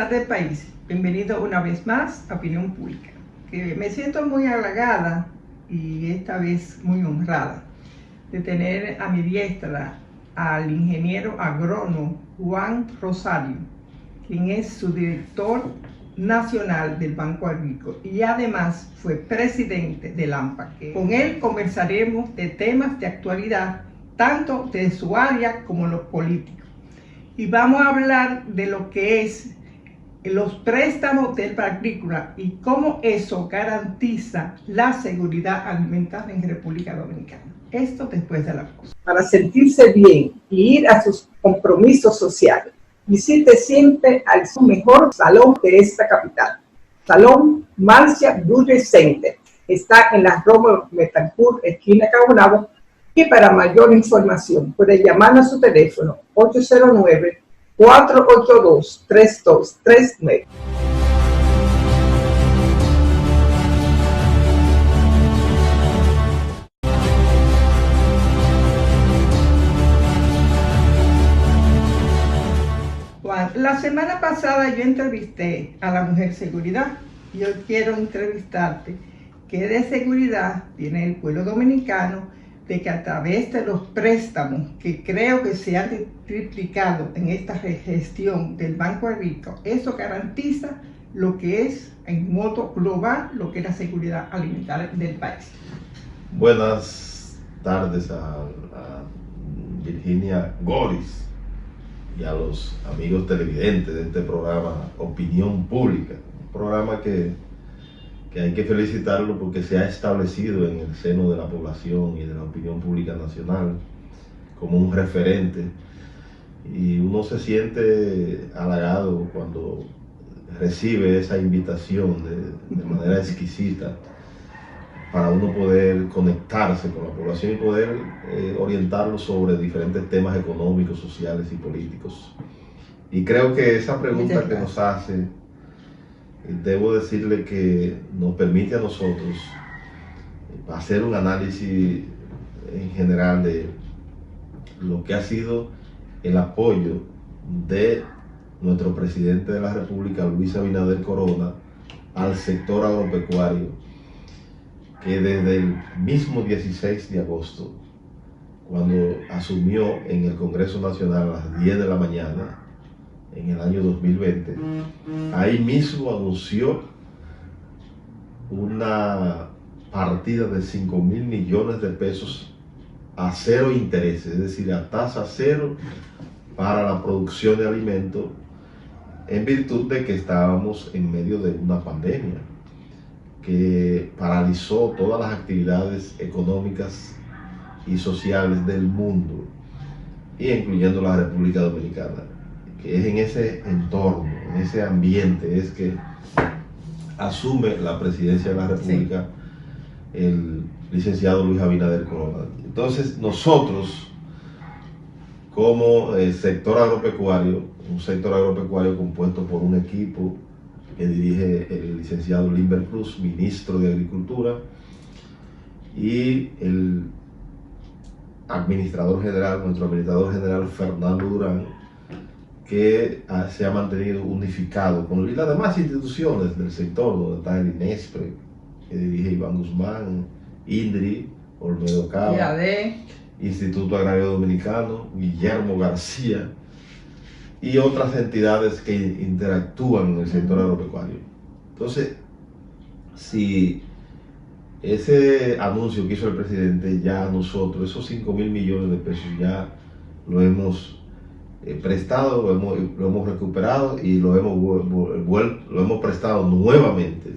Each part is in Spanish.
bienestar del país. Bienvenido una vez más a Opinión Pública. Me siento muy halagada y esta vez muy honrada de tener a mi diestra al ingeniero agrónomo Juan Rosario, quien es su director nacional del Banco Agrícola y además fue presidente del AMPA. Con él conversaremos de temas de actualidad, tanto de su área como los políticos. Y vamos a hablar de lo que es los préstamos del Banco Agrícola y cómo eso garantiza la seguridad alimentaria en República Dominicana. Esto después de la pausa. Para sentirse bien y ir a sus compromisos sociales, visite siempre al mejor salón de esta capital. Salón Marcia Beauty Center. Está en la Rómulo Betancourt, esquina Cabonabo. Y para mayor información puede llamar a su teléfono 809-482-3239. Juan, la semana pasada yo entrevisté a la Mujer Seguridad y hoy quiero entrevistarte qué de seguridad tiene el pueblo dominicano de que a través de los préstamos que creo que se han triplicado en esta gestión del Banco Agrícola, eso garantiza lo que es en modo global, lo que es la seguridad alimentaria del país. Buenas tardes a Virginia Goris y a los amigos televidentes de este programa Opinión Pública, un programa que hay que felicitarlo porque se ha establecido en el seno de la población y de la opinión pública nacional como un referente, y uno se siente halagado cuando recibe esa invitación de manera exquisita para uno poder conectarse con la población y poder orientarlo sobre diferentes temas económicos, sociales y políticos. Y creo que esa pregunta que nos hace, debo decirle que nos permite a nosotros hacer un análisis en general de lo que ha sido el apoyo de nuestro presidente de la República, Luis Abinader Corona, al sector agropecuario, que desde el mismo 16 de agosto, cuando asumió en el Congreso Nacional a las 10 de la mañana, en el año 2020, ahí mismo anunció una partida de 5.000 millones de pesos a cero intereses, es decir, a tasa cero para la producción de alimentos, en virtud de que estábamos en medio de una pandemia que paralizó todas las actividades económicas y sociales del mundo, y incluyendo la República Dominicana. Que es en ese entorno, en ese ambiente, es que asume la presidencia de la República el licenciado Luis Abinader Corona. Entonces nosotros, como sector agropecuario, un sector agropecuario compuesto por un equipo que dirige el licenciado Limber Cruz, ministro de Agricultura, y el administrador general, nuestro administrador general Fernando Durán, que se ha mantenido unificado con las demás instituciones del sector, donde está el INESPRE, que dirige Iván Guzmán, INDRI, Olmedo Cava, Instituto Agrario Dominicano, Guillermo García, y otras entidades que interactúan en el sector agropecuario. Entonces, si ese anuncio que hizo el presidente, ya nosotros, esos 5.000 millones de pesos ya lo hemos prestado, lo hemos recuperado y lo hemos prestado nuevamente,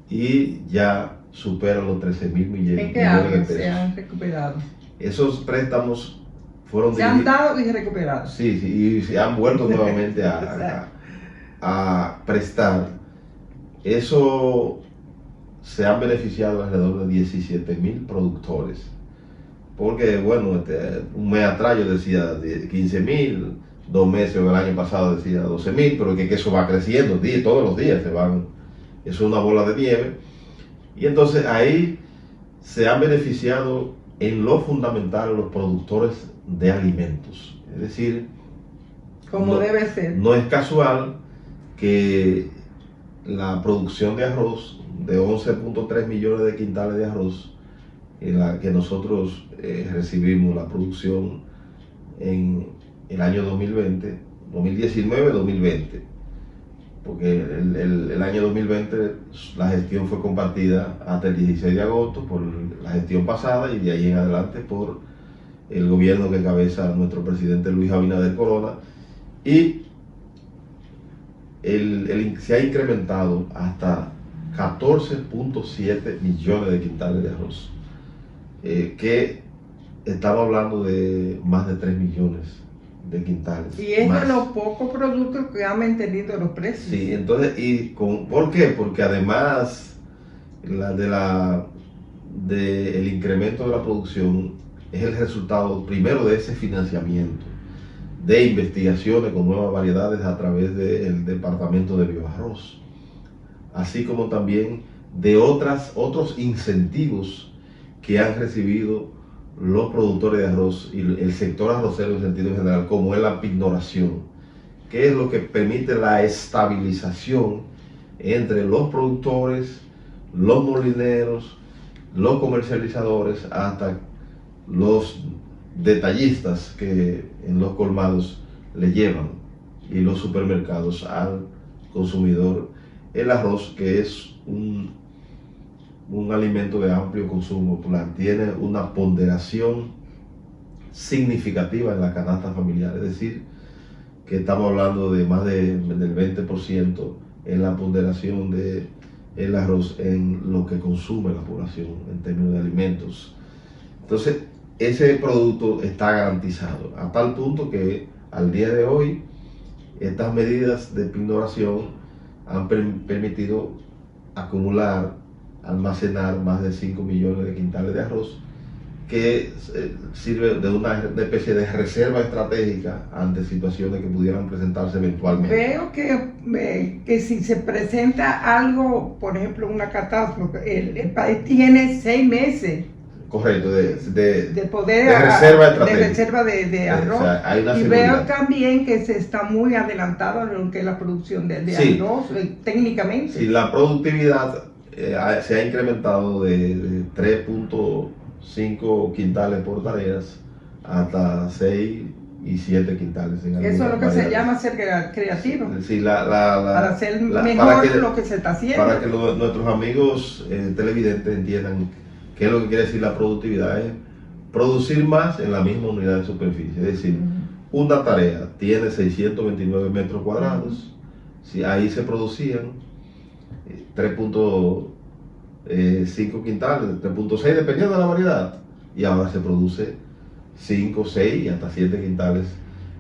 y ya supera los 13.000 millones de pesos. ¿En qué año se han recuperado? Esos préstamos se han dado y recuperados. Sí, y se han vuelto nuevamente a prestar. Eso se han beneficiado alrededor de 17.000 productores. Porque, bueno, un mes atrás yo decía 15.000, 2 meses el año pasado decía 12.000, pero que eso va creciendo, todos los días se van, eso es una bola de nieve. Y entonces ahí se han beneficiado en lo fundamental los productores de alimentos. Es decir, como debe ser. No es casual que la producción de arroz, de 11.3 millones de quintales de arroz, en la que nosotros recibimos la producción en el año 2020, 2019-2020, porque el año 2020 la gestión fue compartida hasta el 16 de agosto por la gestión pasada y de ahí en adelante por el gobierno que encabeza nuestro presidente Luis Abinader Corona, y se ha incrementado hasta 14.7 millones de quintales de arroz, que estamos hablando de más de 3 millones de quintales. Y es más. de los pocos productos que han mantenido los precios. Sí, entonces, ¿por qué? Porque además el incremento de la producción es el resultado primero de ese financiamiento, de investigaciones con nuevas variedades a través del Departamento de Bioarroz, así como también de otros incentivos que han recibido los productores de arroz y el sector arrocero en sentido general, como es la pignoración, que es lo que permite la estabilización entre los productores, los molineros, los comercializadores, hasta los detallistas que en los colmados le llevan, y los supermercados al consumidor el arroz, que es un alimento de amplio consumo popular. Tiene una ponderación significativa en la canasta familiar, es decir, que estamos hablando de más del 20% en la ponderación del arroz en lo que consume la población en términos de alimentos. Entonces, ese producto está garantizado, a tal punto que al día de hoy estas medidas de pignoración han permitido acumular, almacenar más de 5 millones de quintales de arroz, que sirve de una especie de reserva estratégica ante situaciones que pudieran presentarse eventualmente. Veo que si se presenta algo, por ejemplo una catástrofe, el país tiene 6 meses. Correcto, de poder de reserva estratégica. De reserva de arroz. O sea, hay una y seguridad. veo también que se está muy adelantado en lo que es la producción de Sí. arroz, técnicamente. Sí, la productividad se ha incrementado de 3.5 quintales por tareas hasta 6 y 7 quintales. Eso es lo que se llama ser creativo. Sí, para hacer mejor lo que se está haciendo. Para que nuestros amigos televidentes entiendan qué es lo que quiere decir la productividad: es producir más en la misma unidad de superficie. Es decir, una tarea tiene 629 metros cuadrados, si ahí se producían 3.5 quintales, 3.6, dependiendo de la variedad, y ahora se produce 5, 6 y hasta 7 quintales.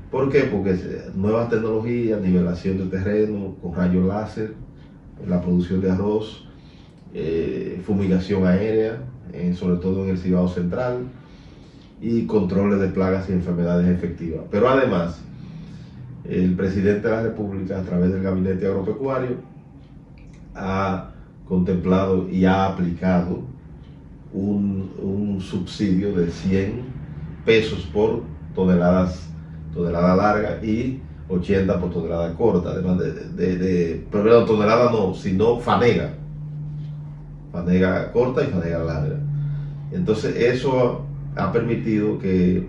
¿Por qué? Porque nuevas tecnologías, nivelación de terreno con rayos láser, la producción de arroz, fumigación aérea, sobre todo en el Cibao Central, y controles de plagas y enfermedades efectivas. Pero además, el presidente de la República, a través del Gabinete Agropecuario, ha contemplado y ha aplicado un subsidio de 100 pesos por tonelada larga y 80 por tonelada corta, además pero tonelada no, sino fanega corta y fanega larga. Entonces eso ha permitido que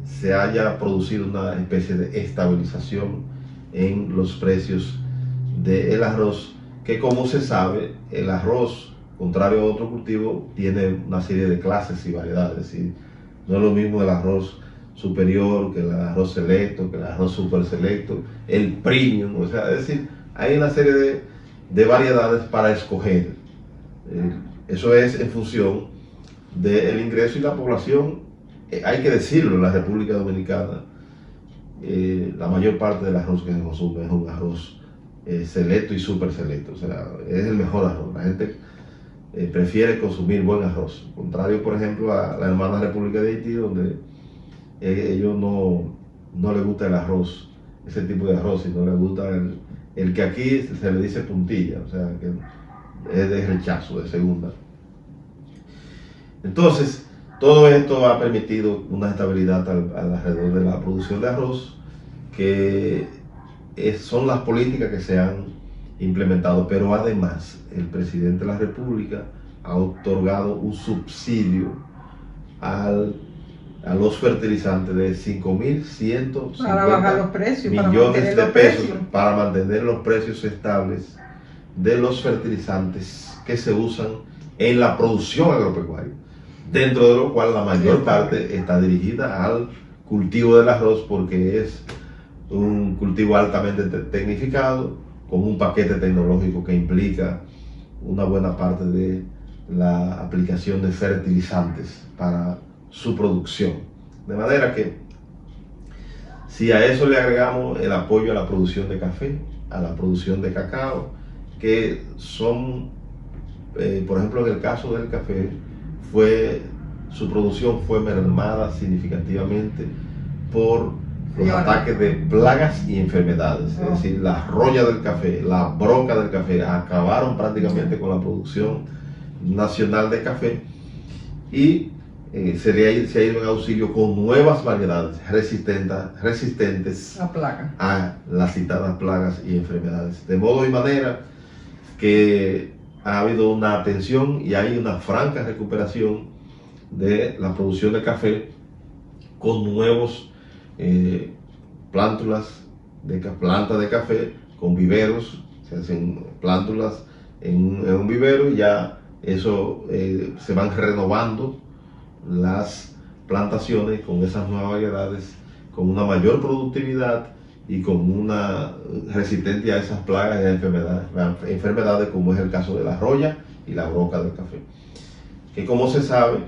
se haya producido una especie de estabilización en los precios del arroz, que, como se sabe, el arroz, contrario a otro cultivo, tiene una serie de clases y variedades. Es decir, no es lo mismo el arroz superior que el arroz selecto, que el arroz super selecto, el premium, o sea, es decir, hay una serie de variedades para escoger. Eso es en función del ingreso y la población. Hay que decirlo, en la República Dominicana, la mayor parte del arroz que se consume es un arroz selecto y super selecto, o sea, es el mejor arroz. La gente prefiere consumir buen arroz, contrario, por ejemplo, a la hermana República de Haití, donde ellos no les gusta el arroz, ese tipo de arroz, sino les gusta el que aquí se le dice puntilla, o sea, que es de rechazo, de segunda. Entonces, todo esto ha permitido una estabilidad alrededor de la producción de arroz, que son las políticas que se han implementado, pero además el presidente de la República ha otorgado un subsidio a los fertilizantes de 5.150 para bajar los precios, millones de pesos para mantener los precios estables de los fertilizantes que se usan en la producción agropecuaria, dentro de lo cual la mayor parte está dirigida al cultivo del arroz, porque es un cultivo altamente tecnificado, con un paquete tecnológico que implica una buena parte de la aplicación de fertilizantes para su producción. De manera que, si a eso le agregamos el apoyo a la producción de café, a la producción de cacao, que son, por ejemplo, en el caso del café, su producción fue mermada significativamente por los ataques de plagas y enfermedades. Es decir, la roya del café, la bronca del café acabaron prácticamente con la producción nacional de café, y se ha ido en auxilio con nuevas variedades resistentes a las citadas plagas y enfermedades. De modo y manera que ha habido una atención y hay una franca recuperación de la producción de café, con nuevos plantas de café, con viveros. Se hacen plántulas en un vivero, y ya eso se van renovando las plantaciones con esas nuevas variedades, con una mayor productividad y con una resistencia a esas plagas y enfermedades, como es el caso de la roya y la broca del café. Que, como se sabe,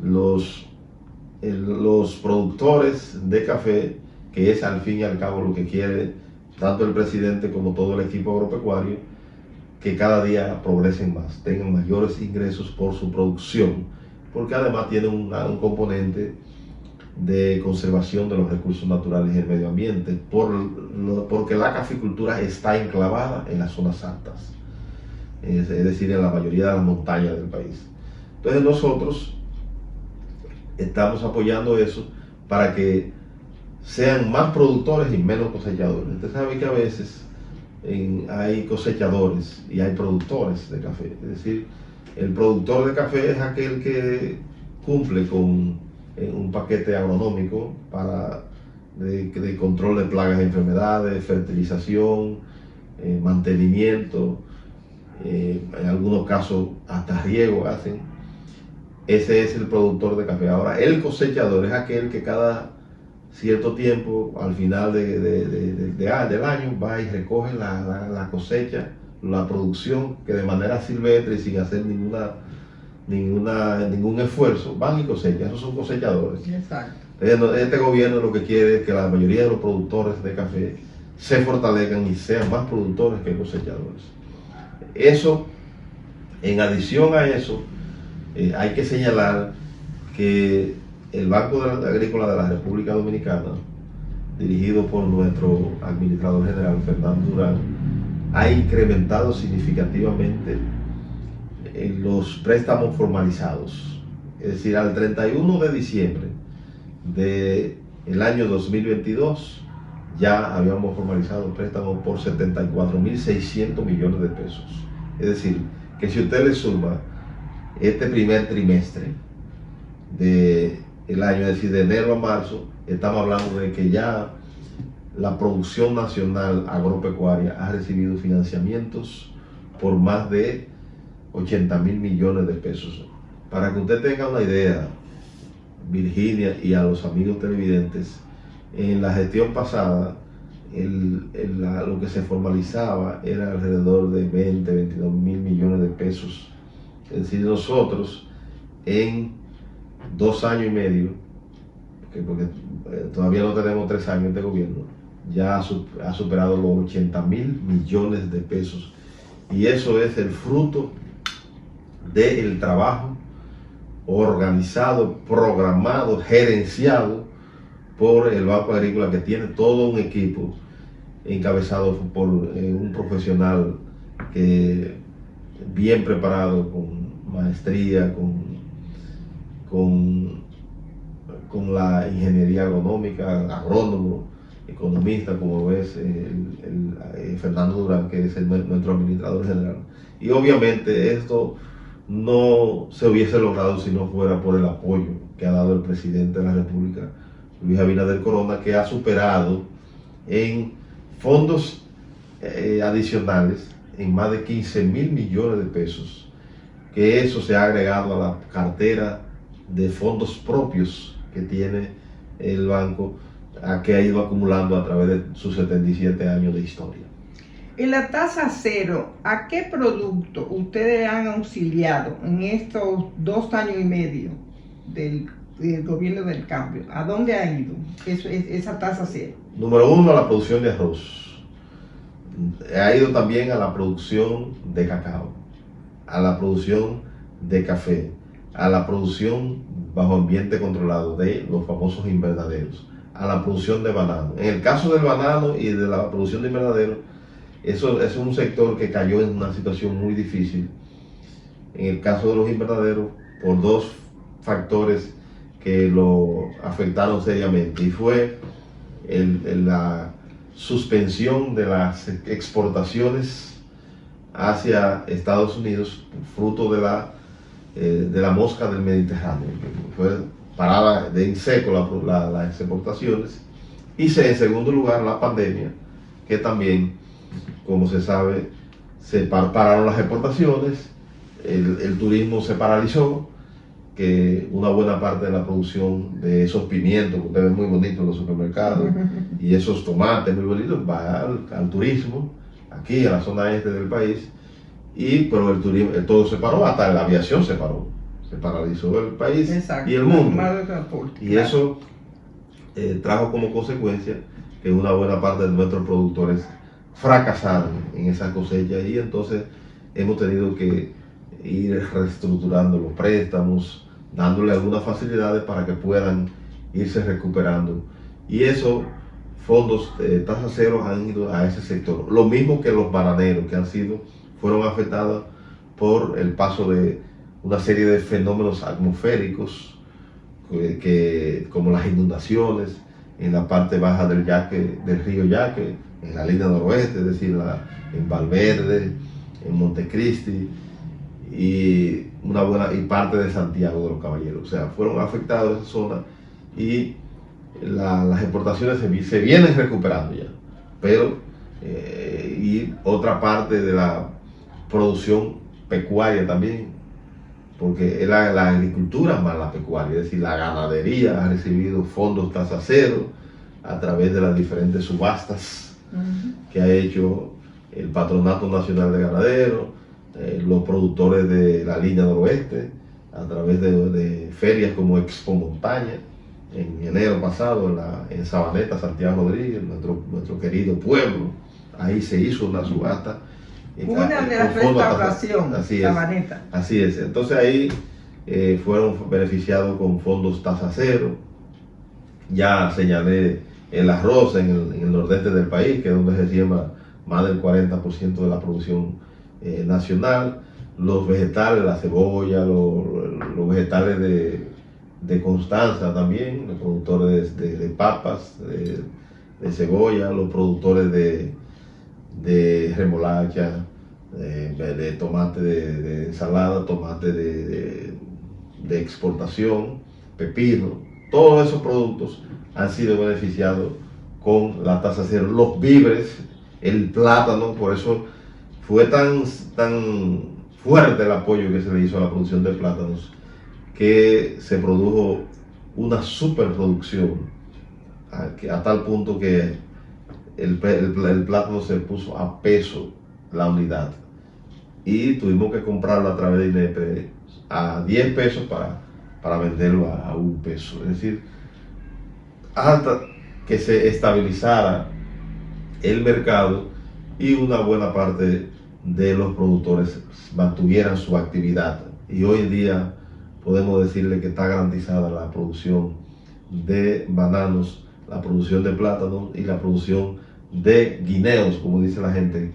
los productores de café, que es al fin y al cabo lo que quiere tanto el presidente como todo el equipo agropecuario, que cada día progresen más, tengan mayores ingresos por su producción, porque además tiene un componente de conservación de los recursos naturales y el medio ambiente, porque la caficultura está enclavada en las zonas altas, es decir, en la mayoría de las montañas del país. Entonces nosotros estamos apoyando eso para que sean más productores y menos cosechadores. Usted sabe que a veces hay cosechadores y hay productores de café. Es decir, el productor de café es aquel que cumple con un paquete agronómico de control de plagas y enfermedades, fertilización, mantenimiento, en algunos casos hasta riego hacen. Ese es el productor de café. Ahora, el cosechador es aquel que cada cierto tiempo, al final del año, va y recoge la cosecha, la producción, que de manera silvestre y sin hacer ningún esfuerzo, van y cosechan. Esos son cosechadores. Exacto. Este gobierno lo que quiere es que la mayoría de los productores de café se fortalezcan y sean más productores que cosechadores. Eso, en adición a eso, hay que señalar que el Banco Agrícola de la República Dominicana, dirigido por nuestro administrador general, Fernando Durán, ha incrementado significativamente los préstamos formalizados. Es decir, al 31 de diciembre del año 2022, ya habíamos formalizado préstamos por 74.600 millones de pesos. Es decir, que si usted le suma este primer trimestre del año, es decir, de enero a marzo, estamos hablando de que ya la producción nacional agropecuaria ha recibido financiamientos por más de 80.000 millones de pesos. Para que usted tenga una idea, Virginia, y a los amigos televidentes, en la gestión pasada lo que se formalizaba era alrededor de 22 mil millones de pesos. Es decir, nosotros en 2 años y medio, porque todavía no tenemos 3 años de gobierno, ya ha superado los 80.000 millones de pesos. Y eso es el fruto del trabajo organizado, programado, gerenciado por el Banco Agrícola, que tiene todo un equipo encabezado por un profesional bien preparado, con maestría, con la ingeniería agronómica, agrónomo, economista, como es Fernando Durán, que es nuestro administrador general. Y obviamente esto no se hubiese logrado si no fuera por el apoyo que ha dado el presidente de la República, Luis Abinader Corona, que ha superado en fondos adicionales en más de 15.000 millones de pesos, que eso se ha agregado a la cartera de fondos propios que tiene el banco, a que ha ido acumulando a través de sus 77 años de historia. En la tasa cero, ¿a qué producto ustedes han auxiliado en estos 2 años y medio del gobierno del cambio? ¿A dónde ha ido esa tasa cero? Número uno, a la producción de arroz. Ha ido también a la producción de cacao, a la producción de café, a la producción bajo ambiente controlado de los famosos invernaderos, a la producción de banano. En el caso del banano y de la producción de invernaderos, eso es un sector que cayó en una situación muy difícil. En el caso de los invernaderos, por 2 factores que lo afectaron seriamente, y fue la suspensión de las exportaciones hacia Estados Unidos, fruto de la mosca del Mediterráneo, que fue parada en seco las exportaciones, y en segundo lugar la pandemia, que también, como se sabe, se pararon las exportaciones, el turismo se paralizó, que una buena parte de la producción de esos pimientos que ustedes ven muy bonitos en los supermercados y esos tomates muy bonitos va al turismo, aquí a la zona este del país, pero el turismo, todo se paró, hasta la aviación se paró, se paralizó el país. Exacto, y el mundo. Y claro, eso trajo como consecuencia que una buena parte de nuestros productores fracasaron en esa cosecha, y entonces hemos tenido que ir reestructurando los préstamos, dándole algunas facilidades para que puedan irse recuperando. Y esos fondos de tasa cero han ido a ese sector. Lo mismo que los bananeros, que fueron afectados por el paso de una serie de fenómenos atmosféricos, como las inundaciones en la parte baja del río Yaque, en la línea noroeste, es decir, en Valverde, en Montecristi, y parte de Santiago de los Caballeros. O sea, fueron afectados esa zona, y las exportaciones se vienen recuperando ya, pero y otra parte de la producción pecuaria también, porque es la agricultura más la pecuaria, es decir, la ganadería ha recibido fondos tasa cero a través de las diferentes subastas que ha hecho el Patronato Nacional de Ganaderos, los productores de la línea noroeste, a través de ferias como Expo Montaña, en enero pasado en Sabaneta, Santiago Rodríguez, nuestro querido pueblo. Ahí se hizo una subasta. Una de la restauración, Sabaneta. Así es. Entonces ahí fueron beneficiados con fondos tasa cero. Ya señalé el arroz en el nordeste del país, que es donde se siembra más del 40% de la producción nacional. Los vegetales, la cebolla, los vegetales de Constanza también, los productores de papas, de cebolla, los productores de remolacha, de tomate de ensalada, tomate de exportación, pepino. Todos esos productos han sido beneficiados con la tasa cero. Los víveres, el plátano, por eso fue tan fuerte el apoyo que se le hizo a la producción de plátanos, que se produjo una superproducción a tal punto que el plátano se puso a peso la unidad, y tuvimos que comprarlo a través de INEP a 10 pesos para venderlo a 1 peso. Es decir, hasta que se estabilizara el mercado y una buena parte de los productores mantuvieran su actividad. Y hoy en día podemos decirle que está garantizada la producción de bananos, la producción de plátanos y la producción de guineos, como dice la gente,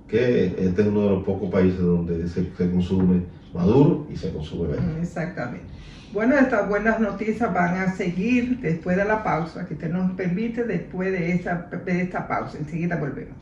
que este es uno de los pocos países donde se consume maduro y se consume verde. Exactamente. Bueno, estas buenas noticias van a seguir después de la pausa, que usted nos permite después de esta pausa. Enseguida volvemos.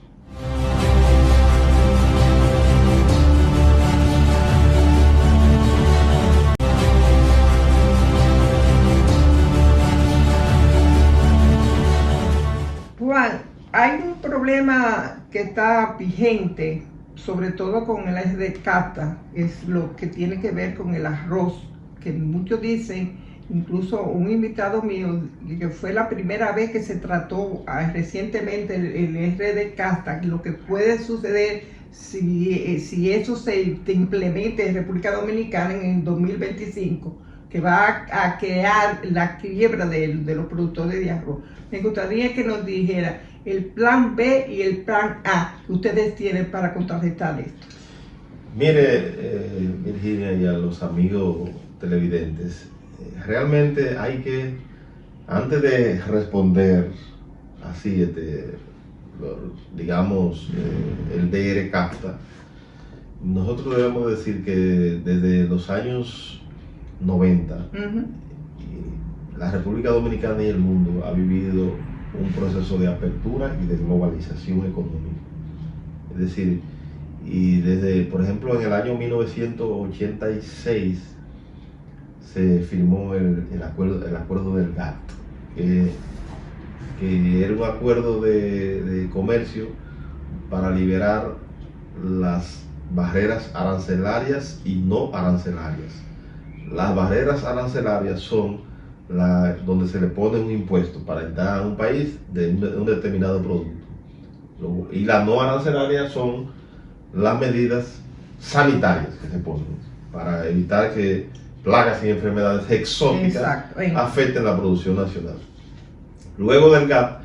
Juan, hay un problema que está vigente, sobre todo con el eje de casta, es lo que tiene que ver con el arroz, que muchos dicen, incluso un invitado mío, que fue la primera vez que se trató recientemente el eje de casta, lo que puede suceder si eso se implementa en República Dominicana en el 2025, que va a crear la quiebra de los productores de arroz. Me gustaría que nos dijera el plan B y el plan A que ustedes tienen para contrarrestar esto. Mire, Virginia, y a los amigos televidentes, realmente hay que, antes de responder así, digamos, el DR CAFTA, nosotros debemos decir que desde los años 90, la República Dominicana y el mundo ha vivido un proceso de apertura y de globalización económica. Es decir, y desde, por ejemplo, en el año 1986 se firmó el acuerdo del GATT, que era un acuerdo de comercio para liberar las barreras arancelarias y no arancelarias. Las barreras arancelarias son donde se le pone un impuesto para entrar a un país de un determinado producto. Y las no arancelarias son las medidas sanitarias que se ponen para evitar que plagas y enfermedades exóticas afecten la producción nacional. Luego del GATT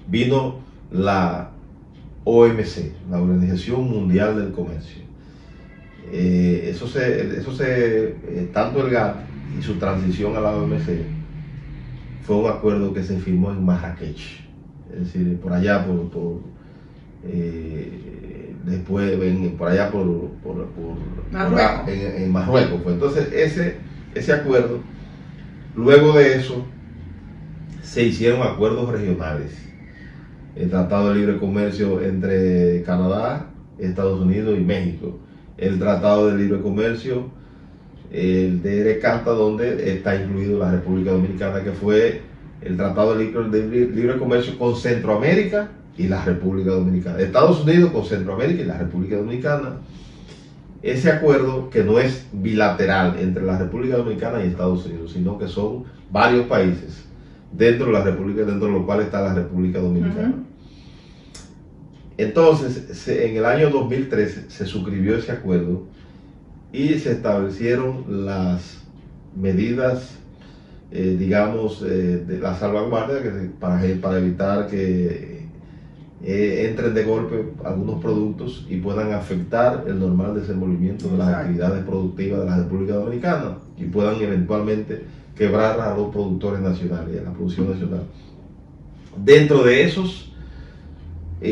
vino la OMC, la Organización Mundial del Comercio. Tanto el GATT y su transición a la OMC fue un acuerdo que se firmó en Marrakech, es decir, por allá Marruecos. En Marruecos. Entonces ese acuerdo, luego de eso se hicieron acuerdos regionales, el Tratado de Libre Comercio entre Canadá, Estados Unidos y México, el Tratado de Libre Comercio, el DR CAFTA, donde está incluido la República Dominicana, que fue el Tratado de Libre Comercio con Centroamérica y la República Dominicana. Estados Unidos con Centroamérica y la República Dominicana. Ese acuerdo, que no es bilateral entre la República Dominicana y Estados Unidos, sino que son varios países dentro de la República, dentro de lo cual está la República Dominicana. Entonces, en el año 2013 se suscribió ese acuerdo y se establecieron las medidas, digamos, de la salvaguardia para evitar que entren de golpe algunos productos y puedan afectar el normal desenvolvimiento de las actividades productivas de la República Dominicana y puedan eventualmente quebrar a los productores nacionales, a la producción nacional. Dentro de esos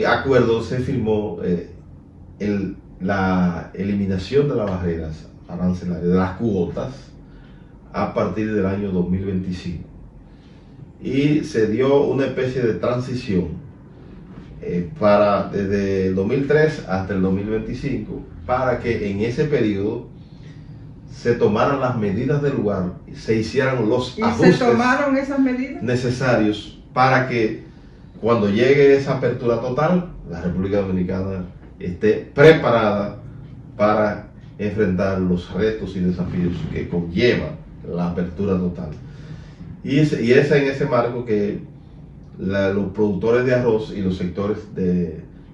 acuerdos se firmó la eliminación de las barreras arancelarias, de las cuotas, a partir del año 2025. Y se dio una especie de transición desde el 2003 hasta el 2025, para que en ese periodo se tomaran las medidas del lugar, se hicieran los ajustes se tomaron esas medidas necesarios para que cuando llegue esa apertura total, la República Dominicana esté preparada para enfrentar los retos y desafíos que conlleva la apertura total. Y es en ese marco que los productores de arroz y los sectores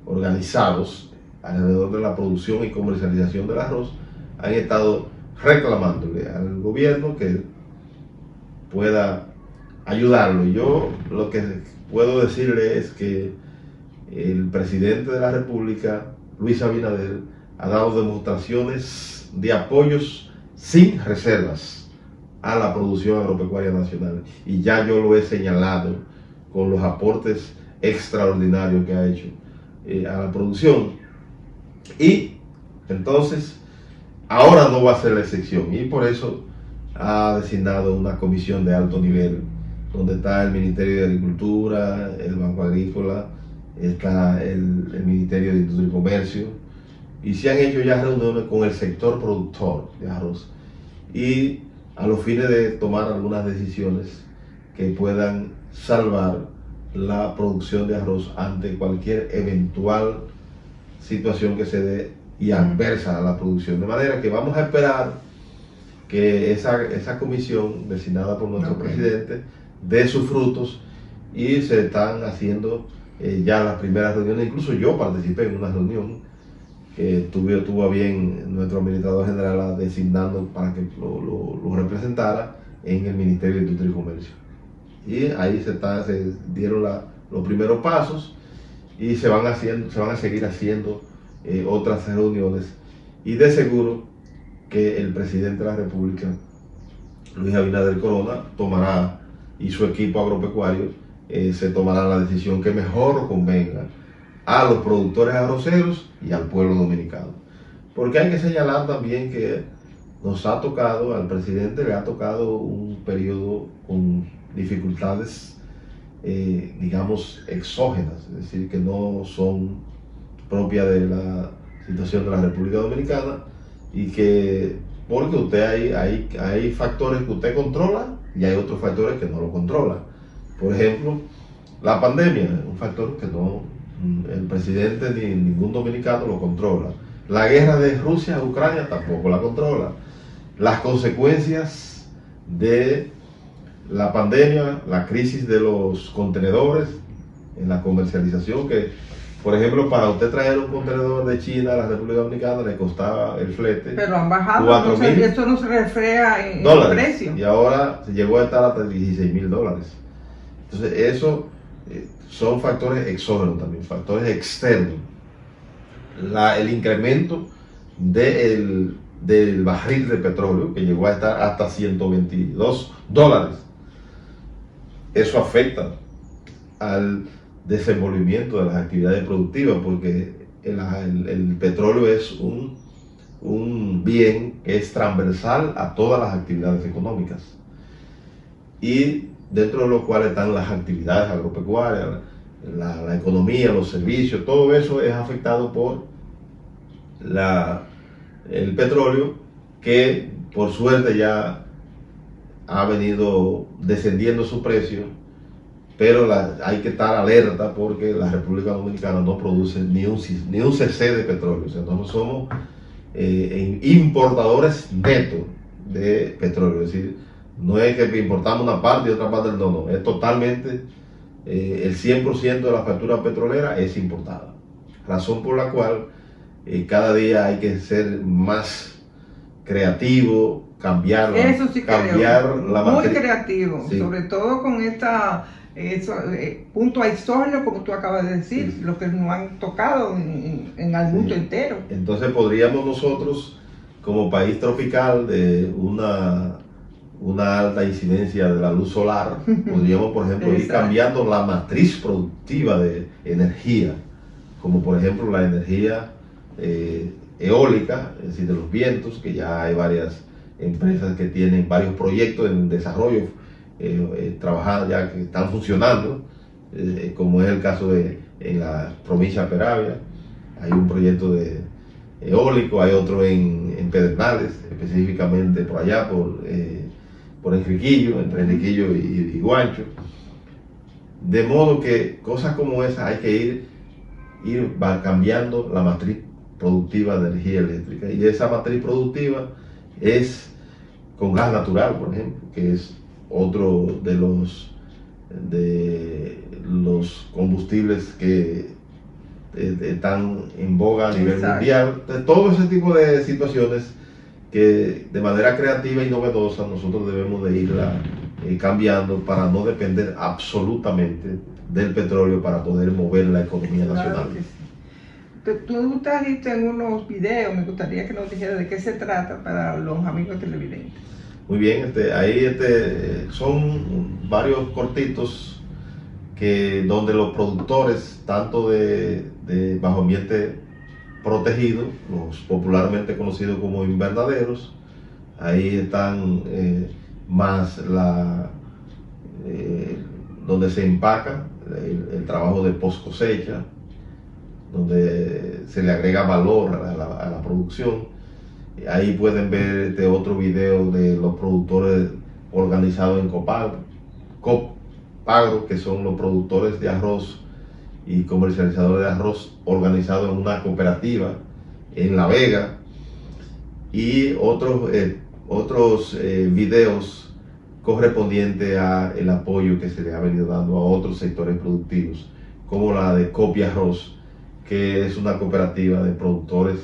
organizados alrededor de la producción y comercialización del arroz han estado reclamándole al gobierno que pueda ayudarlo. Yo lo que puedo decirle es que el presidente de la República, Luis Abinader, ha dado demostraciones de apoyos sin reservas a la producción agropecuaria nacional, y ya yo lo he señalado con los aportes extraordinarios que ha hecho a la producción, y entonces ahora no va a ser la excepción, y por eso ha designado una comisión de alto nivel, donde está el Ministerio de Agricultura, el Banco Agrícola, está el Ministerio de Industria y Comercio, y se han hecho ya reuniones con el sector productor de arroz, y a los fines de tomar algunas decisiones que puedan salvar la producción de arroz ante cualquier eventual situación que se dé y adversa a la producción. De manera que vamos a esperar que esa comisión designada por nuestro presidente dé sus frutos, y se están haciendo ya las primeras reuniones. Incluso yo participé en una reunión que tuvo a bien nuestro administrador general designando para que lo representara en el Ministerio de Industria y Comercio. Y ahí se dieron los primeros pasos, y se van a seguir haciendo otras reuniones, y de seguro que el presidente de la República, Luis Abinader Corona, tomará, y su equipo agropecuario se tomará la decisión que mejor convenga a los productores arroceros y al pueblo dominicano. Porque hay que señalar también que al presidente le ha tocado un periodo con dificultades, digamos, exógenas, es decir, que no son propias de la situación de la República Dominicana, y que porque hay factores que usted controla y hay otros factores que no lo controla. Por ejemplo, la pandemia es un factor que el presidente ni ningún dominicano lo controla. La guerra de Rusia a Ucrania tampoco la controla. Las consecuencias de la pandemia, la crisis de los contenedores en la comercialización, que por ejemplo, para usted traer un contenedor de China a la República Dominicana le costaba el flete. Pero han bajado, entonces eso no se refleja en el precio. Y ahora se llegó a estar hasta $16,000. Entonces, eso son factores exógenos también, factores externos. El incremento del barril de petróleo, que llegó a estar hasta $122. Eso afecta al desenvolvimiento de las actividades productivas, porque el petróleo es un bien que es transversal a todas las actividades económicas, y dentro de lo cual están las actividades agropecuarias, la economía, los servicios. Todo eso es afectado por el petróleo, que por suerte ya ha venido descendiendo su precio, pero hay que estar alerta porque la República Dominicana no produce ni un cc de petróleo. O sea, nosotros somos importadores netos de petróleo. Es decir, no es que importamos una parte y otra parte no, es totalmente, el 100% de la factura petrolera es importada. Razón por la cual cada día hay que ser más creativo, cambiar la matriz. Muy creativo, sí. Sobre todo con punto exógeno, como tú acabas de decir, sí. Lo que nos han tocado en el mundo entero. Entonces podríamos nosotros, como país tropical de una alta incidencia de la luz solar, podríamos, por ejemplo, ir cambiando la matriz productiva de energía, como por ejemplo la energía eólica, es decir, de los vientos, que ya hay varias empresas que tienen varios proyectos en desarrollo, trabajando ya, que están funcionando, como es el caso en la provincia de Peravia. Hay un proyecto de eólico, hay otro en Pedernales, específicamente por allá, por Enriquillo, entre Enriquillo y Guancho. De modo que cosas como esas hay que ir cambiando la matriz productiva de energía eléctrica, y esa matriz productiva es con gas natural, por ejemplo, que es otro de los combustibles que están en boga a nivel mundial. Todo ese tipo de situaciones que de manera creativa y novedosa nosotros debemos de irla cambiando para no depender absolutamente del petróleo para poder mover la economía nacional. Tú te has visto en unos videos, me gustaría que nos dijeras de qué se trata para los amigos televidentes. Muy bien, son varios cortitos donde los productores, tanto de bajo ambiente protegido, los popularmente conocidos como invernaderos, Ahí están más donde se empaca el trabajo de post cosecha, donde se le agrega valor a la producción. Ahí pueden ver otro video de los productores organizados en Copagro, que son los productores de arroz y comercializadores de arroz organizados en una cooperativa en La Vega, y otros videos correspondientes al apoyo que se le ha venido dando a otros sectores productivos, como la de Copia Arroz, que es una cooperativa de productores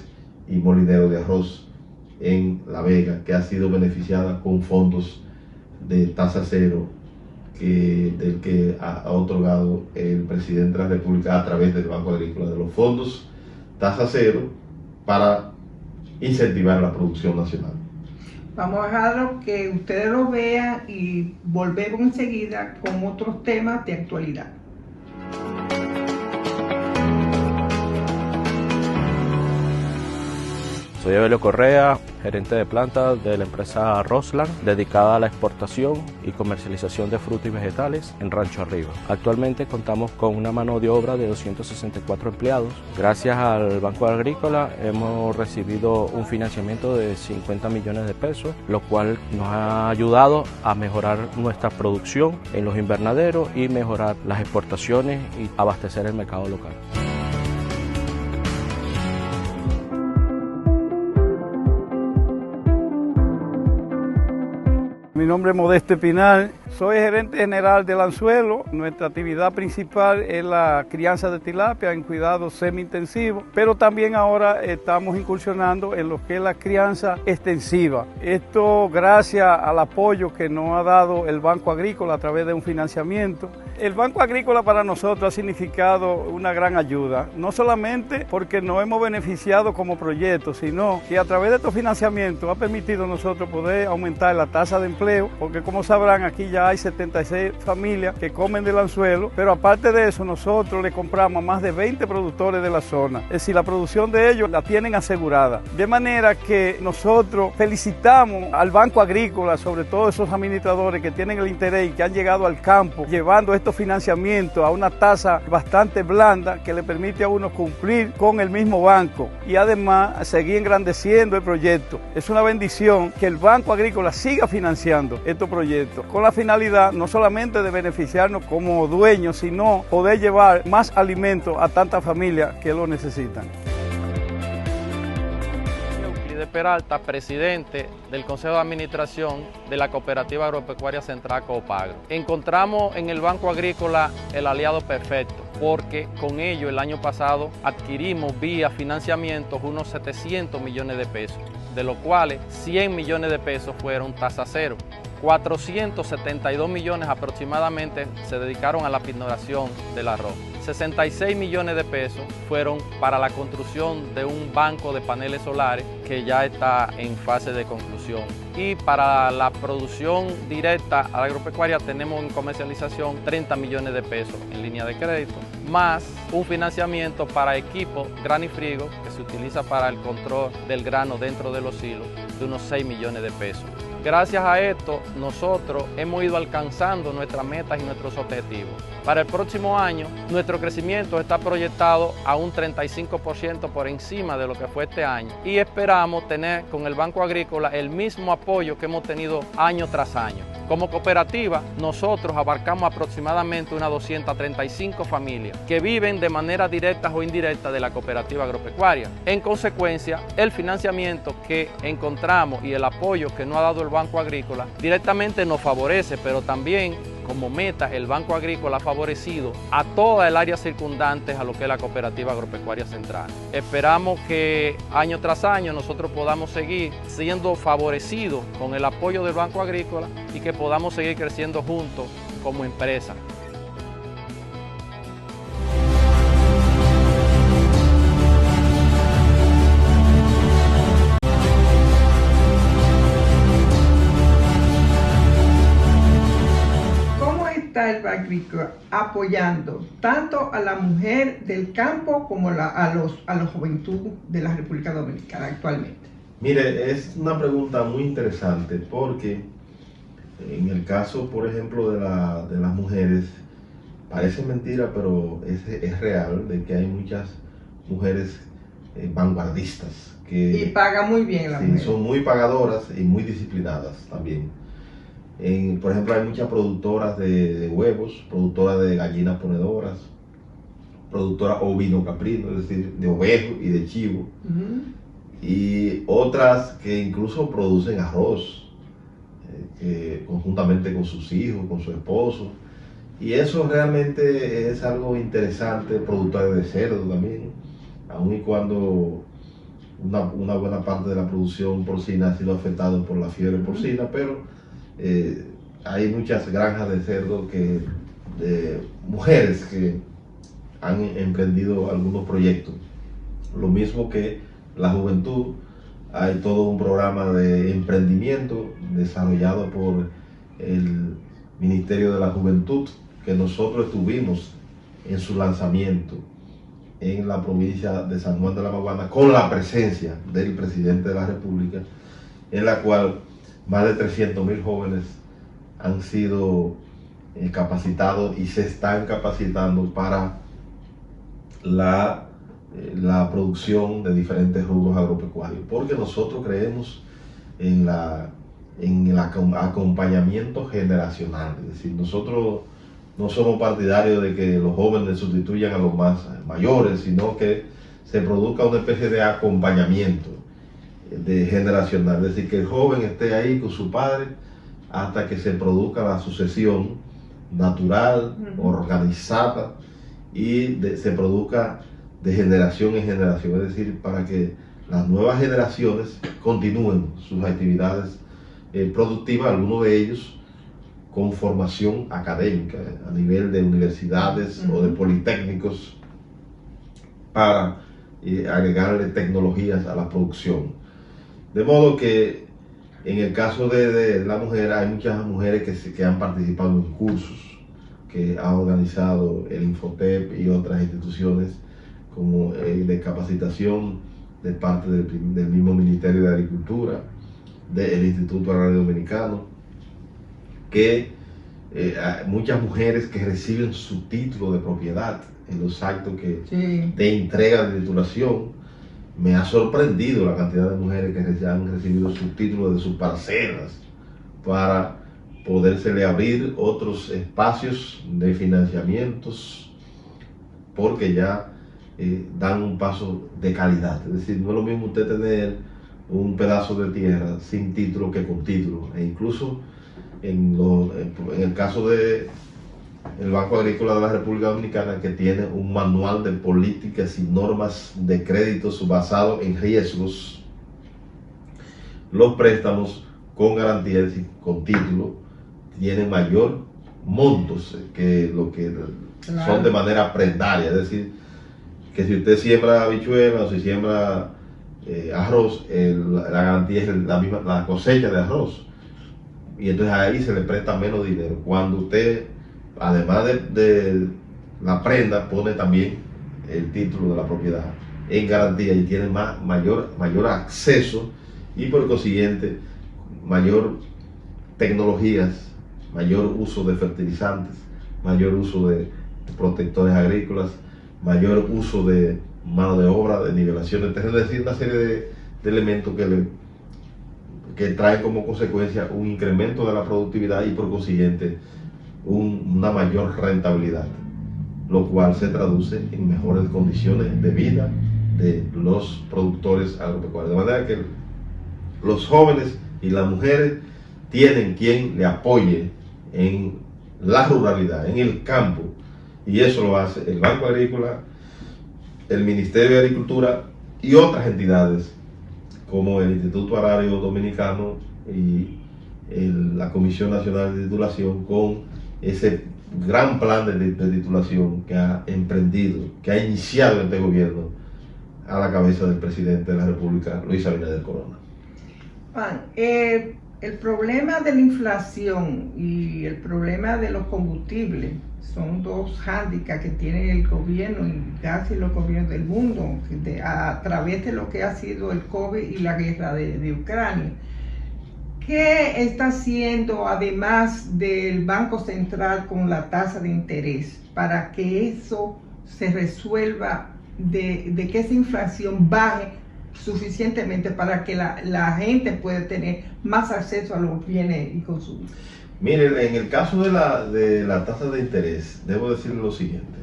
y molineros de arroz en La Vega, que ha sido beneficiada con fondos de tasa cero del que ha otorgado el presidente de la República a través del Banco Agrícola, de los fondos tasa cero para incentivar la producción nacional. Vamos a dejarlo que ustedes lo vean y volvemos enseguida con otros temas de actualidad. Soy Evelio Correa, gerente de planta de la empresa Rosland, dedicada a la exportación y comercialización de frutas y vegetales en Rancho Arriba. Actualmente contamos con una mano de obra de 264 empleados. Gracias al Banco Agrícola hemos recibido un financiamiento de 50 millones de pesos, lo cual nos ha ayudado a mejorar nuestra producción en los invernaderos y mejorar las exportaciones y abastecer el mercado local. Mi nombre es Modesto Espinal, soy gerente general del Anzuelo. Nuestra actividad principal es la crianza de tilapia en cuidado semi-intensivo, pero también ahora estamos incursionando en lo que es la crianza extensiva. Esto gracias al apoyo que nos ha dado el Banco Agrícola a través de un financiamiento. El Banco Agrícola para nosotros ha significado una gran ayuda, no solamente porque nos hemos beneficiado como proyecto, sino que a través de estos financiamientos ha permitido a nosotros poder aumentar la tasa de empleo, porque como sabrán aquí ya hay 76 familias que comen del anzuelo, pero aparte de eso nosotros le compramos a más de 20 productores de la zona, es decir, la producción de ellos la tienen asegurada. De manera que nosotros felicitamos al Banco Agrícola, sobre todo esos administradores que tienen el interés y que han llegado al campo llevando estos financiamientos a una tasa bastante blanda que le permite a uno cumplir con el mismo banco y además seguir engrandeciendo el proyecto. Es una bendición que el Banco Agrícola siga financiando estos proyectos con la finalidad no solamente de beneficiarnos como dueños, sino poder llevar más alimentos a tantas familias que lo necesitan. Euclides Peralta, presidente del Consejo de Administración de la Cooperativa Agropecuaria Central Copagro. Encontramos en el Banco Agrícola el aliado perfecto, porque con ello el año pasado adquirimos vía financiamientos unos 700 millones de pesos, de los cuales 100 millones de pesos fueron tasa cero. 472 millones aproximadamente se dedicaron a la pinoración del arroz. 66 millones de pesos fueron para la construcción de un banco de paneles solares que ya está en fase de conclusión. Y para la producción directa a la agropecuaria tenemos en comercialización 30 millones de pesos en línea de crédito, más un financiamiento para equipo granifrigo que se utiliza para el control del grano dentro de los silos de unos 6 millones de pesos. Gracias a esto, nosotros hemos ido alcanzando nuestras metas y nuestros objetivos. Para el próximo año, nuestro crecimiento está proyectado a un 35% por encima de lo que fue este año y esperamos tener con el Banco Agrícola el mismo apoyo que hemos tenido año tras año. Como cooperativa, nosotros abarcamos aproximadamente unas 235 familias que viven de manera directa o indirecta de la cooperativa agropecuaria. En consecuencia, el financiamiento que encontramos y el apoyo que nos ha dado el Banco Agrícola directamente nos favorece, pero también como meta el Banco Agrícola ha favorecido a toda el área circundante a lo que es la Cooperativa Agropecuaria Central. Esperamos que año tras año nosotros podamos seguir siendo favorecidos con el apoyo del Banco Agrícola y que podamos seguir creciendo juntos como empresa. El Banco Agrícola apoyando tanto a la mujer del campo como a la juventud de la República Dominicana actualmente? Mire, es una pregunta muy interesante porque en el caso, por ejemplo, de las mujeres, parece mentira, pero es real de que hay muchas mujeres vanguardistas Y que paga muy bien la sí, mujer. son muy pagadoras y muy disciplinadas también. Por ejemplo, hay muchas productoras de huevos, productoras de gallinas ponedoras, productoras ovino-caprino, es decir, de ovejo y de chivo, y otras que incluso producen arroz, conjuntamente con sus hijos, con su esposo. Y eso realmente es algo interesante, productores de cerdo también, aun y cuando una buena parte de la producción porcina ha sido afectada por la fiebre porcina, pero hay muchas granjas de cerdo de mujeres que han emprendido algunos proyectos. Lo mismo que la juventud, hay todo un programa de emprendimiento desarrollado por el Ministerio de la Juventud, que nosotros estuvimos en su lanzamiento en la provincia de San Juan de la Maguana, con la presencia del presidente de la República, en la cual más de 300.000 jóvenes han sido capacitados y se están capacitando para la producción de diferentes rubros agropecuarios, porque nosotros creemos en el acompañamiento generacional. Es decir, nosotros no somos partidarios de que los jóvenes sustituyan a los más mayores, sino que se produzca una especie de acompañamiento generacional, es decir, que el joven esté ahí con su padre hasta que se produzca la sucesión natural, organizada, y se produzca de generación en generación, es decir, para que las nuevas generaciones continúen sus actividades productivas, algunos de ellos con formación académica a nivel de universidades o de politécnicos, para agregarle tecnologías a la producción. De modo que en el caso de la mujer, hay muchas mujeres que han participado en cursos que ha organizado el Infotep y otras instituciones como de capacitación de parte del mismo Ministerio de Agricultura, del Instituto Agrario Dominicano, que muchas mujeres que reciben su título de propiedad en los actos de entrega de titulación. Me ha sorprendido la cantidad de mujeres que han recibido su título de sus parcelas para podérsele abrir otros espacios de financiamientos, porque ya dan un paso de calidad. Es decir, no es lo mismo usted tener un pedazo de tierra sin título que con título. E incluso en el caso del Banco Agrícola de la República Dominicana, que tiene un manual de políticas y normas de créditos basado en riesgos, los préstamos con garantías y con título tienen mayor montos que lo que son de manera prendaria. Es decir, que si usted siembra habichuelas o si siembra arroz, la garantía es la misma, la cosecha de arroz, y entonces ahí se le presta menos dinero. Cuando usted, además de la prenda, pone también el título de la propiedad en garantía y tiene mayor acceso, y por consiguiente mayor tecnologías, mayor uso de fertilizantes, mayor uso de protectores agrícolas, mayor uso de mano de obra, de nivelación de terreno, es decir, una serie de elementos que traen como consecuencia un incremento de la productividad y por consiguiente una mayor rentabilidad, lo cual se traduce en mejores condiciones de vida de los productores agropecuarios. De manera que los jóvenes y las mujeres tienen quien le apoye en la ruralidad, en el campo, y eso lo hace el Banco Agrícola, el Ministerio de Agricultura y otras entidades como el Instituto Agrario Dominicano y la Comisión Nacional de Titulación, con ese gran plan de titulación que ha emprendido, que ha iniciado este gobierno a la cabeza del presidente de la República, Luis Abinader Corona. Juan, el problema de la inflación y el problema de los combustibles son dos hándicaps que tiene el gobierno y casi los gobiernos del mundo a través de lo que ha sido el COVID y la guerra de Ucrania. ¿Qué está haciendo además del Banco Central con la tasa de interés para que eso se resuelva, de que esa inflación baje suficientemente para que la gente pueda tener más acceso a los bienes y consumos? Miren, en el caso de la tasa de interés, debo decir lo siguiente.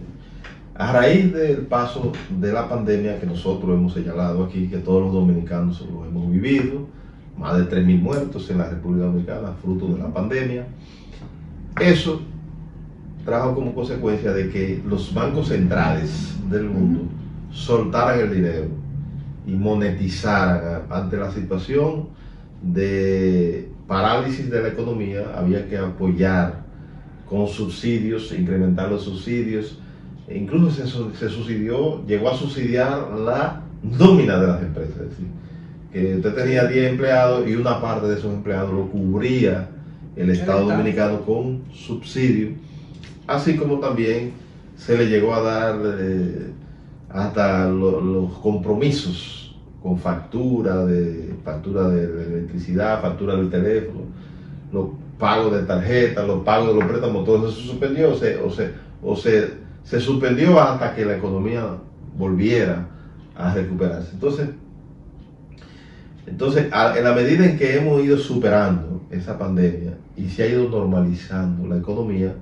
A raíz del paso de la pandemia que nosotros hemos señalado aquí, que todos los dominicanos lo hemos vivido, más de 3.000 muertos en la República Dominicana, fruto de la pandemia, eso trajo como consecuencia de que los bancos centrales del mundo soltaran el dinero y monetizaran. Ante la situación de parálisis de la economía, había que apoyar con subsidios, incrementar los subsidios, e incluso se subsidió, llegó a subsidiar la nómina de las empresas, es decir, que usted tenía 10 empleados y una parte de esos empleados lo cubría el Estado Dominicano con subsidio, así como también se le llegó a dar hasta los compromisos con factura de electricidad, factura del teléfono, los pagos de tarjeta, los pagos de los préstamos, todo eso se suspendió se suspendió hasta que la economía volviera a recuperarse. Entonces, en la medida en que hemos ido superando esa pandemia y se ha ido normalizando la economía,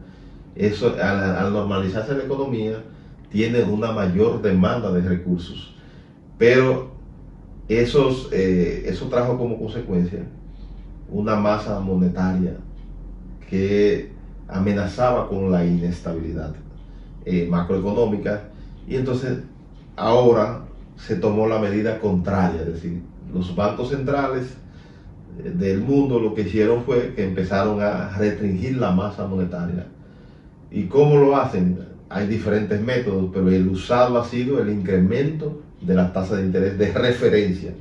eso, al normalizarse la economía, tiene una mayor demanda de recursos. Pero eso trajo como consecuencia una masa monetaria que amenazaba con la inestabilidad macroeconómica, y entonces ahora se tomó la medida contraria, es decir, los bancos centrales del mundo lo que hicieron fue que empezaron a restringir la masa monetaria. ¿Y cómo lo hacen? Hay diferentes métodos, pero el usado ha sido el incremento de la tasa de interés de referencia,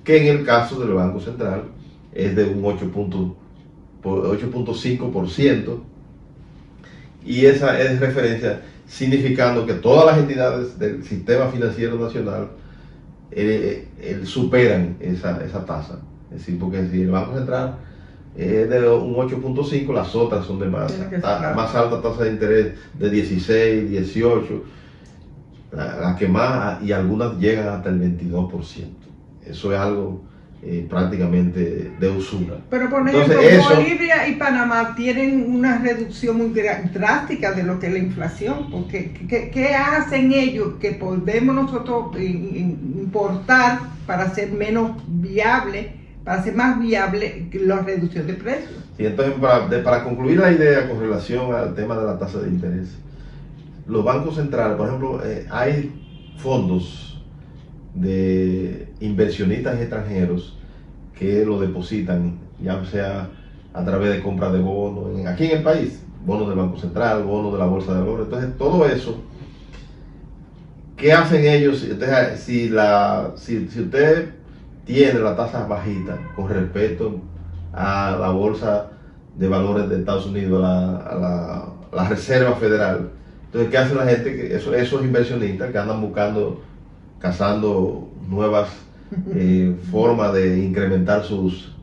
que en el caso del Banco Central es de un 8.5%, y esa es referencia, significando que todas las entidades del sistema financiero nacional superan esa tasa. Es decir, porque si el Banco Central es de un 8.5, las otras son de más alta tasa de interés, de 16, 18, las que más, y algunas llegan hasta el 22%. Eso es algo prácticamente de usura. Pero por ejemplo, Bolivia y Panamá tienen una reducción muy drástica de lo que es la inflación, porque ¿qué hacen ellos que podemos nosotros importar para ser menos viable, para ser más viable la reducción de precios? Y entonces, para concluir la idea con relación al tema de la tasa de interés, los bancos centrales, por ejemplo, hay fondos de inversionistas extranjeros que lo depositan, ya sea a través de compra de bonos, aquí en el país, bonos del Banco Central, bonos de la Bolsa de Valores. Entonces, todo eso, ¿qué hacen ellos? Entonces, si usted tiene la tasa bajita con respecto a la Bolsa de Valores de Estados Unidos, a la Reserva Federal, entonces, ¿qué hace la gente? Esos inversionistas que andan cazando nuevas formas de incrementar sus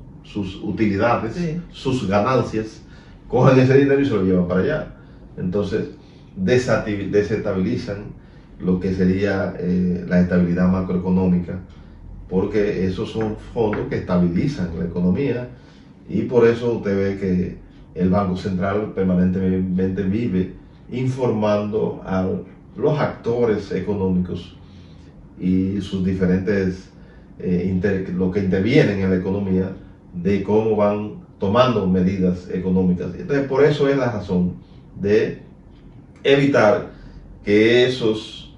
utilidades, sí, sus ganancias, cogen ese dinero y se lo llevan para allá. Entonces desestabilizan lo que sería la estabilidad macroeconómica, porque esos son fondos que estabilizan la economía, y por eso usted ve que el Banco Central permanentemente vive informando a los actores económicos y sus diferentes lo que intervienen en la economía, de cómo van tomando medidas económicas. Entonces, por eso es la razón de evitar que esos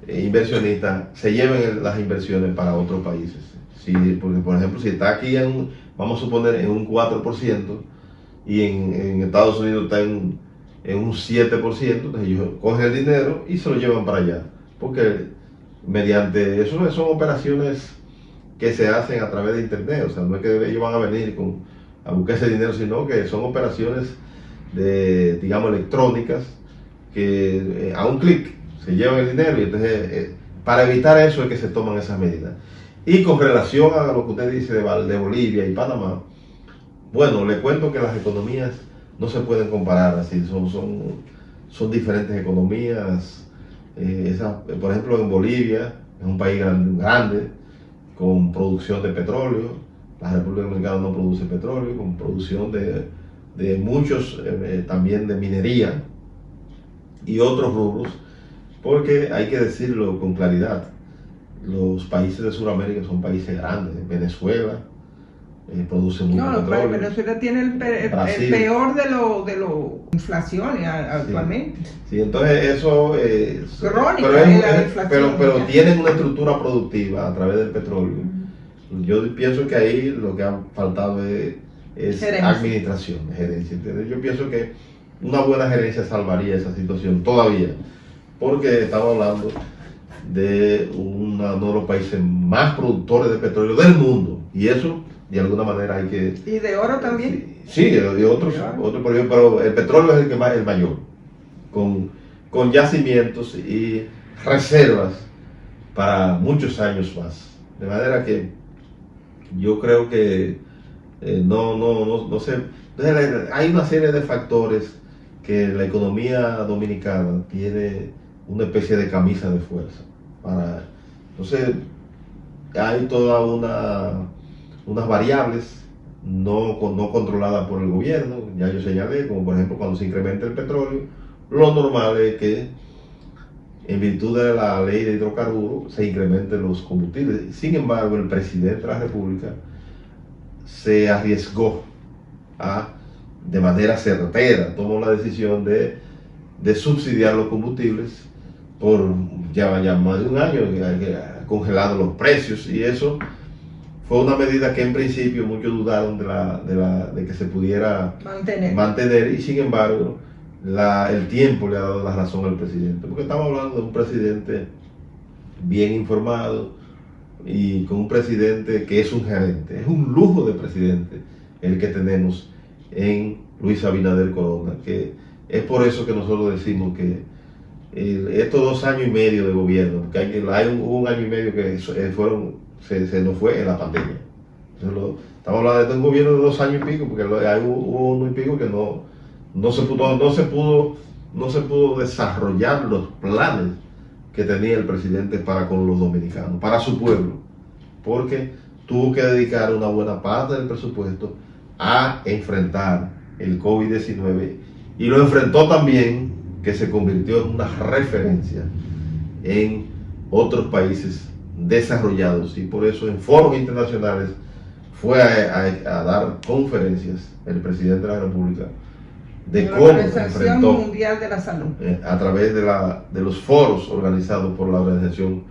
inversionistas se lleven las inversiones para otros países. Porque, por ejemplo, si está aquí vamos a suponer en un 4%, y en Estados Unidos está en un 7%, entonces ellos cogen el dinero y se lo llevan para allá, porque mediante eso son operaciones que se hacen a través de internet. O sea, no es que ellos van a venir a buscar ese dinero, sino que son operaciones de, digamos, electrónicas, que a un clic se llevan el dinero, y entonces para evitar eso es que se toman esas medidas. Y con relación a lo que usted dice de Bolivia y Panamá, bueno, le cuento que las economías no se pueden comparar así, son diferentes economías. Por ejemplo, en Bolivia es un país grande con producción de petróleo. La República Dominicana no produce petróleo, con producción de muchos, también de minería y otros rubros, porque hay que decirlo con claridad, los países de Sudamérica son países grandes. Venezuela produce mucho petróleo. Venezuela tiene el peor de lo inflación actualmente. Sí, entonces eso crónica, pero tienen una estructura productiva a través del petróleo. Yo pienso que ahí lo que ha faltado es administración, gerencia. ¿Entiendes? Yo pienso que una buena gerencia salvaría esa situación todavía, porque estamos hablando de uno de los países más productores de petróleo del mundo, y eso de alguna manera hay que... ¿Y de oro también? Sí, de otros, pero el petróleo es el mayor, con yacimientos y reservas para muchos años más. De manera que yo creo que no sé, hay una serie de factores que la economía dominicana tiene una especie de camisa de fuerza. Entonces, hay toda unas variables no controladas por el gobierno, ya yo señalé, como por ejemplo cuando se incrementa el petróleo, lo normal es que en virtud de la ley de hidrocarburos se incrementen los combustibles. Sin embargo, el presidente de la República se arriesgó de manera certera, tomó la decisión de subsidiar los combustibles por ya más de un año, congelado los precios, y eso fue una medida que en principio muchos dudaron de que se pudiera mantener, y sin embargo el tiempo le ha dado la razón al presidente, porque estamos hablando de un presidente bien informado y con un presidente que es un gerente. Es un lujo de presidente el que tenemos en Luis Abinader Corona, que es por eso que nosotros decimos que estos 2 años y medio de gobierno, porque hubo un año y medio que se nos fue en la pandemia. Entonces, estamos hablando de un gobierno de 2 años y pico, porque hubo 1 y pico que no se pudo desarrollar los planes que tenía el presidente para con los dominicanos, para su pueblo, porque tuvo que dedicar una buena parte del presupuesto a enfrentar el COVID-19, y lo enfrentó también, que se convirtió en una referencia en otros países desarrollados, y por eso en foros internacionales fue a dar conferencias el presidente de la República de cómo enfrentó Mundial de la Salud, a través de los foros organizados por la Organización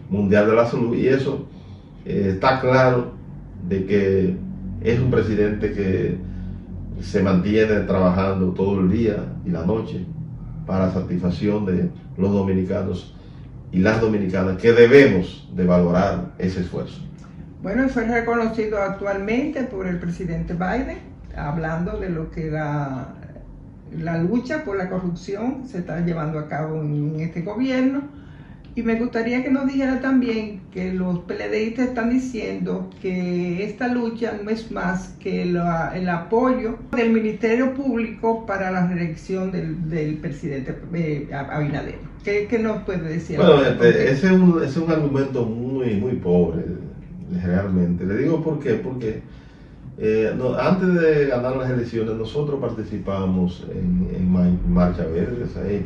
Mundial de la Salud, y eso está claro de que es un presidente que se mantiene trabajando todo el día y la noche para satisfacción de los dominicanos y las dominicanas, que debemos de valorar ese esfuerzo. Bueno, fue reconocido actualmente por el presidente Biden, hablando de lo que la lucha por la corrupción se está llevando a cabo en este gobierno. Y me gustaría que nos dijera también que los PLDistas están diciendo que esta lucha no es más que el apoyo del Ministerio Público para la reelección del presidente Abinader. ¿Qué nos puede decir? Bueno, ese es un argumento muy pobre, realmente. Le digo por qué, porque antes de ganar las elecciones nosotros participamos en Marcha Verde. O sea, el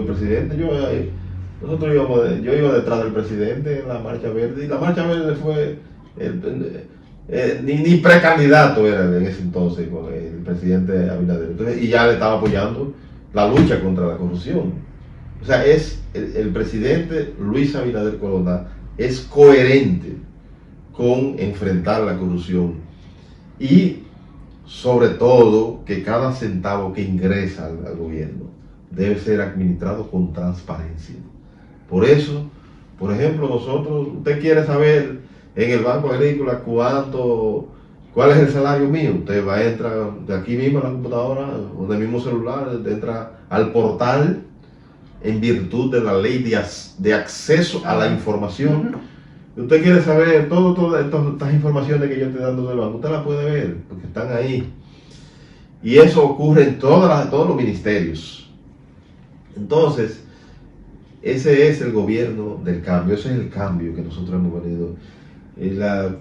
presidente, yo iba detrás del presidente en la Marcha Verde, y la Marcha Verde fue ni precandidato era en ese entonces con el presidente Abinader. Entonces, y ya le estaba apoyando la lucha contra la corrupción. O sea, el presidente Luis Abinader Corona es coherente con enfrentar la corrupción, y sobre todo que cada centavo que ingresa al gobierno debe ser administrado con transparencia. Por eso, por ejemplo, usted quiere saber en el Banco Agrícola cuánto ¿Cuál es el salario mío? Usted va a entrar de aquí mismo a la computadora o del mismo celular, entra al portal en virtud de la ley de acceso a la información. Usted quiere saber todas estas informaciones que yo estoy dando del banco, usted las puede ver porque están ahí. Y eso ocurre en todos los ministerios. Entonces, ese es el gobierno del cambio, ese es el cambio que nosotros hemos venido.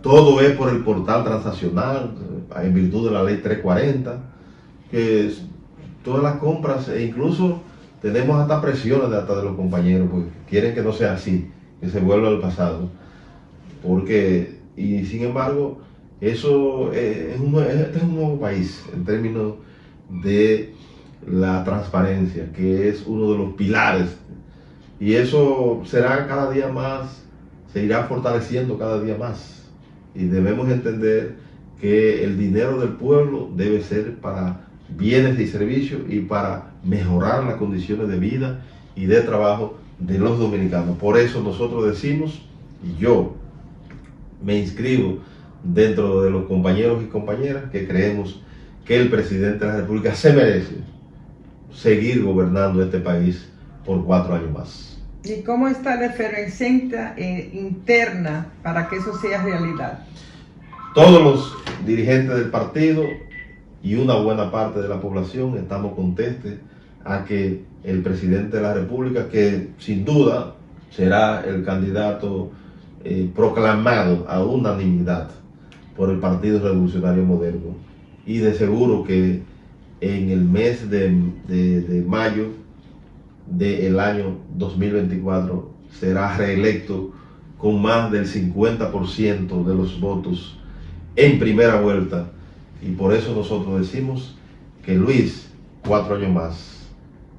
Todo es por el portal transaccional, en virtud de la ley 340, que todas las compras, e incluso tenemos hasta presiones de los compañeros, porque quieren que no sea así, que se vuelva al pasado. Y sin embargo, eso este es un nuevo país en términos de la transparencia, que es uno de los pilares, y eso será cada día más, se irá fortaleciendo cada día más, y debemos entender que el dinero del pueblo debe ser para bienes y servicios y para mejorar las condiciones de vida y de trabajo de los dominicanos. Por eso nosotros decimos, y yo me inscribo dentro de los compañeros y compañeras que creemos que el presidente de la República se merece seguir gobernando este país por 4 años más. ¿Y cómo está la efervescencia interna para que eso sea realidad? Todos los dirigentes del partido y una buena parte de la población estamos contentos a que el presidente de la República, que sin duda será el candidato proclamado a unanimidad por el Partido Revolucionario Moderno, y de seguro que en el mes de mayo del año 2024 será reelecto con más del 50% de los votos en primera vuelta, y por eso nosotros decimos que Luis 4 años más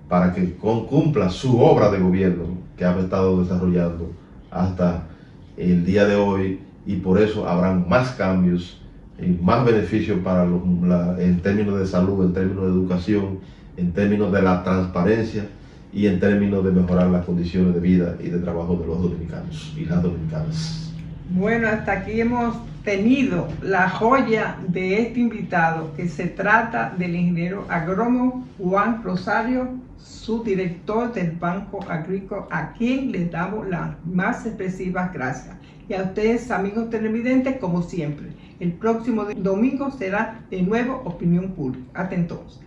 para que cumpla su obra de gobierno que ha estado desarrollando hasta el día de hoy, y por eso habrán más cambios y más beneficios para en términos de salud, en términos de educación, en términos de la transparencia y en términos de mejorar las condiciones de vida y de trabajo de los dominicanos y las dominicanas. Bueno, hasta aquí hemos tenido la joya de este invitado, que se trata del ingeniero agrónomo Juan Rosario, subdirector del Banco Agrícola, a quien les damos las más expresivas gracias. Y a ustedes, amigos televidentes, como siempre, el próximo domingo será de nuevo Opinión Pública. Hasta entonces.